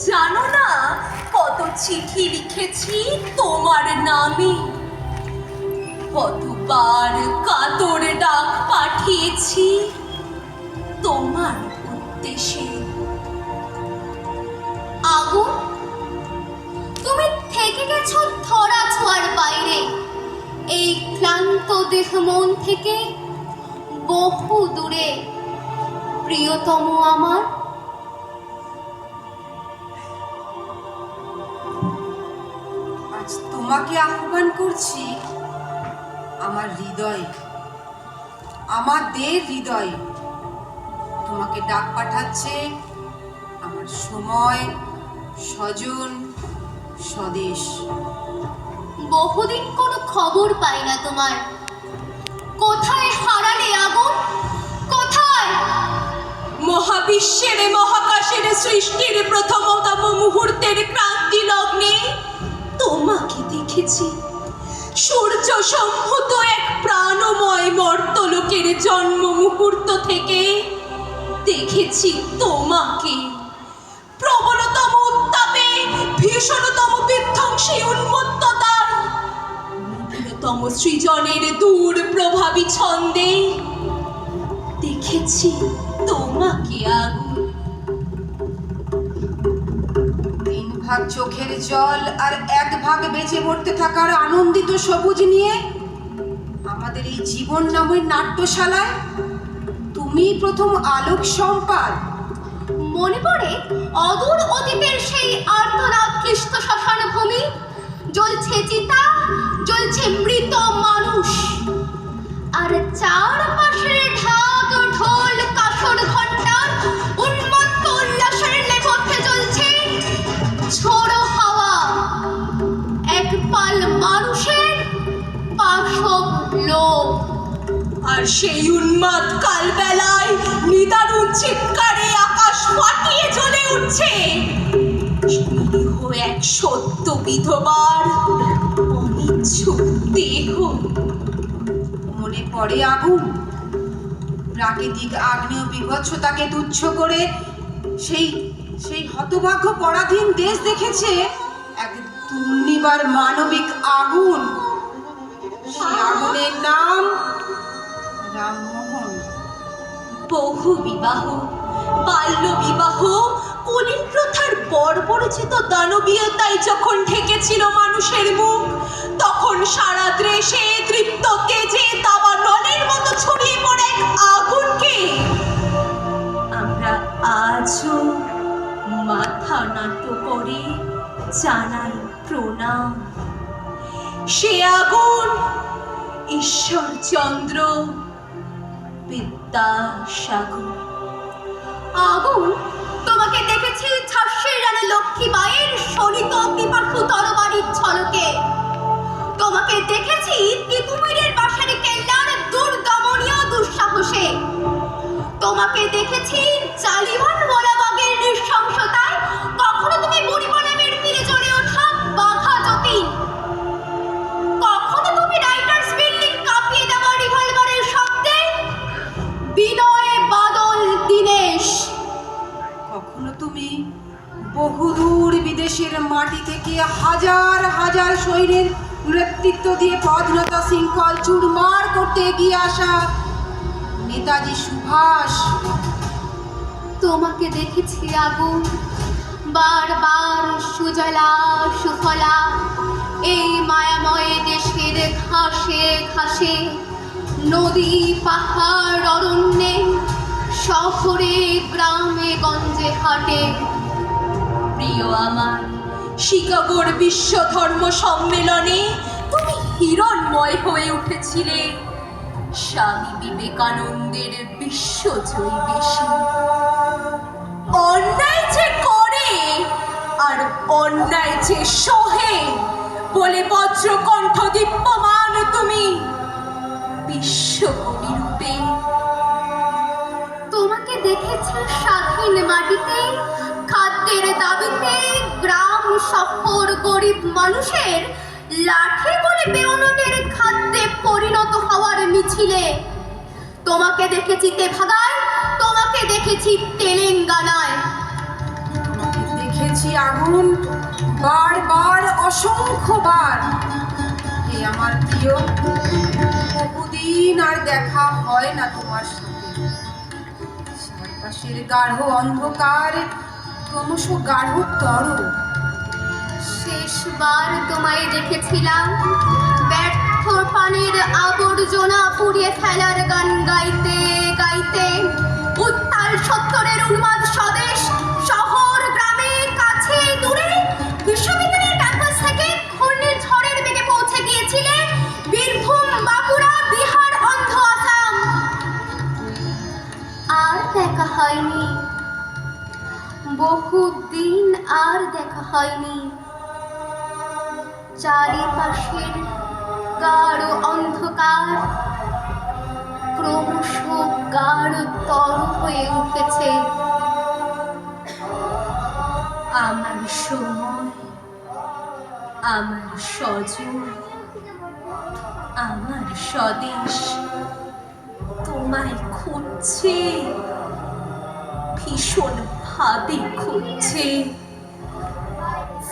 জানো না কত চিঠি লিখেছি তোমার নামে, কতবার কাতর ডাক পাঠিয়েছি তোমার উদ্দেশ্যে। আগুন, তুমি থেকে গেছো ধরা ছোঁয়ার বাইরে, এই ক্লান্ত দেহ মন থেকে বহু দূরে। প্রিয়তম আমার, আজ তোমাকে আহ্বান করছি আমার হৃদয়ে, আমাদের হৃদয়ে। তোমাকে ডাক পাঠাচ্ছে আমার সময়, স্বজন, স্বদেশ। বহুদিন কোনো খবর পাই না তোমার। কোথায় হারালে আগুন, কোথায়? মহাবিশ্বের মহাকাশের সৃষ্টির প্রথমতম মুহূর্তের ক্রান্তি লগ্নে তোমাকে দেখেছি। সূর্য সম্ভূত এক প্রাণময় মর্তলোকের জন্ম মুহূর্ত থেকে দেখেছি তোমাকে। প্রবলতম উত্তাপে, ভীষণতম বিধ্বংসী উন্মত্ততায়, নিবিড়তম সৃজনের দূর প্রভাবী ছন্দে দেখেছি তোমাকে। আগুন, 3 ভাগ চোখের জল আর 1 ভাগ বেঁচে মরতে থাকার আনন্দিত সবুজ নিয়ে আমাদের এই জীবন নামের নাট্যশালায় তুমি প্রথম আলোক সম্পাদ। মনে পড়ে অদূর অতীতের সেই আর্তনাদ ক্লিষ্ট শ্মশান ভূমি। জ্বলছে চিতা, জ্বলছে মৃত মানুষ, আর চারপাশের ঢাক ঢোল কাসর ঘণ্টার উন্মত্ত উল্লাসের নেপথ্যে জ্বলছে ঝোড়ো হাওয়া। এক পাল মানুষের পাশব লোক, আর সেই উন্মাদ কালবেলায় নিদারুণ চিৎকারে আকাশ ফাটিয়ে জ্বলে উঠছে নিরীহ এক সত্য বিধবার অনিচ্ছুক দেহ। মনে পড়ে আগুন, প্রাকৃতিক আগ্নেয় বিভৎসতাকে তুচ্ছ করে সেই হতভাগ্য পরাধীন দেশ দেখেছে এক দুর্নিবার মানবিক আগুন। সেই আগুনের নাম রামমোহন। বহু বিবাহ, বাল্য বিবাহ, কলিন প্রথার বর্বরচিত দানবীয়তায় যখন ঢেকেছিল মানুষের মুখ, তখন সারা দেশে তৃপ্ত তেজে দাবানলের মতো ছড়িয়ে পড়ে এক আগুনকে আমরা আজও মাথা নত করে জানাই প্রণাম। সে আগুন ঈশ্বরচন্দ্র বিদ্যাসাগর। আগুন, তোমাকে দেখেছি ঝাঁসির রানী লক্ষ্মীবাঈয়ের শোণিত পিপাসু তরবারির ঝলকে। তোমাকে দেখেছি তিতুমিরের বাঁশের কেল্লার দুর্দমনীয় দুঃসাহসে। তোমাকে দেখেছি জালিয়ান ওয়ালাবাগের নৃশংসতায়। কখনো তুমি বুড়িমালামের তীরে জ্বলে ওঠা বাঘা যতীন, কখনো তুমি রাইটার্স বিল্ডিং কাঁপিয়ে দেওয়া রিভলভারের শব্দে বিনয় বাদল দীনেশ, কখনো তুমি বহুদূর বিদেশের মাটি থেকে হাজার হাজার সৈন্যের নেতৃত্ব দিয়ে পদনতা শৃঙ্খল চুরমার করতে এগিয়ে আসা নেতাজি সুভাষ। তোমাকে দেখেছি আগুন, বারবার সুজলা সুফলা এই মায়াময় দেশের ঘাসে ঘাসে, নদী পাহাড় অরণ্যে, শহরে গ্রামে গঞ্জে হাটে। প্রিয় আমার, শিকাগোর বিশ্ব ধর্ম সম্মেলনে তুমি হিরণময় হয়ে উঠেছিলে স্বামী বিবেকানন্দের বিশ্বজয়ী বেশে। অন্যায় যে করে আর অন্যায় যে সহে বলে বজ্রকণ্ঠ দীপ্যমান তুমি বিশ্বকবি রূপে। তোমাকে দেখেছি স্বাধীন মাটিতে, খাদ্যের দাবিতে গ্রাম শহর গরিব মানুষের লাঠি বলে বেয়নটের খাদ্যে পরিণত হওয়ার মিছিলে। তোমাকে দেখেছি তেভাগায়, তোমাকে দেখেছি তেলেঙ্গানায়। তোমাকে দেখেছি দেখেছি আগুন, বারবার, অসংখ্যবার। হে আমার প্রিয়, বহুদিন আর দেখা হয় না তোমার সাথে। চারপাশের গাঢ় অন্ধকার ক্রমশ গাঢ়তর। শেষবার তোমায় দেখেছিলাম ব্যর্থ পানির আবর্জনা পুড়িয়ে ফেলার গান গাইতে গাইতে উত্তাল সত্তরের উন্মাদ স্বদেশ, শহর গ্রামে কাছে দূরে বিশ্ববিদ্যালয়ের ক্যাম্পাস থেকে ঘূর্ণিঝড়ের বেগে পৌঁছে গিয়েছিলে বীরভূম, বাঁকুড়া, বিহার, অন্ধ আসাম। আর দেখা হয়নি, বহুদিন আর দেখা হয়নি। চারিপাশের গাঢ় অন্ধকার ক্রমশ গাঢ়তর হয়ে উঠেছে। আমার সময়, আমার স্বজন, আমার স্বদেশ তোমায় খুঁজছে, ভীষণ ভাবে খুঁজছে।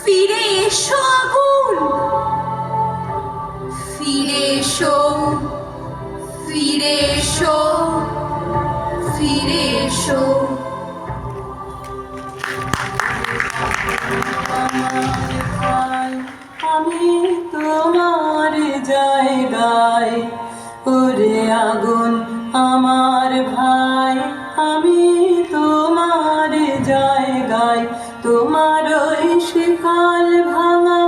ফিরে এসো আগুন, ফিরে এসো, ফিরে এসো, ফিরে এসো। আমি তোমার জায়গায়, ওরে আগুন আমার ভাই, আমি তোমার জায়গায়। তোমার ওই শিকল ভাঙা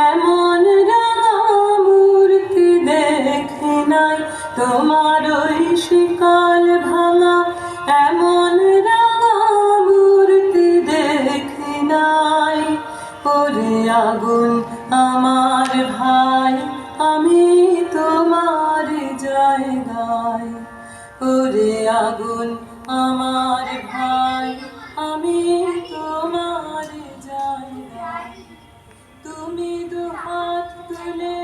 এমন রাঙা মূর্তি দেখি নাই, তোমার ওই শিকল ভাঙা এমন রাঙা মূর্তি দেখি নাই। ওরে আগুন আমার ভাই, আমি তোমার জায়গায়, ওরে আগুন আমার ভাই, আমি তোমার জায়গায়। তুমি দুহাত তুলে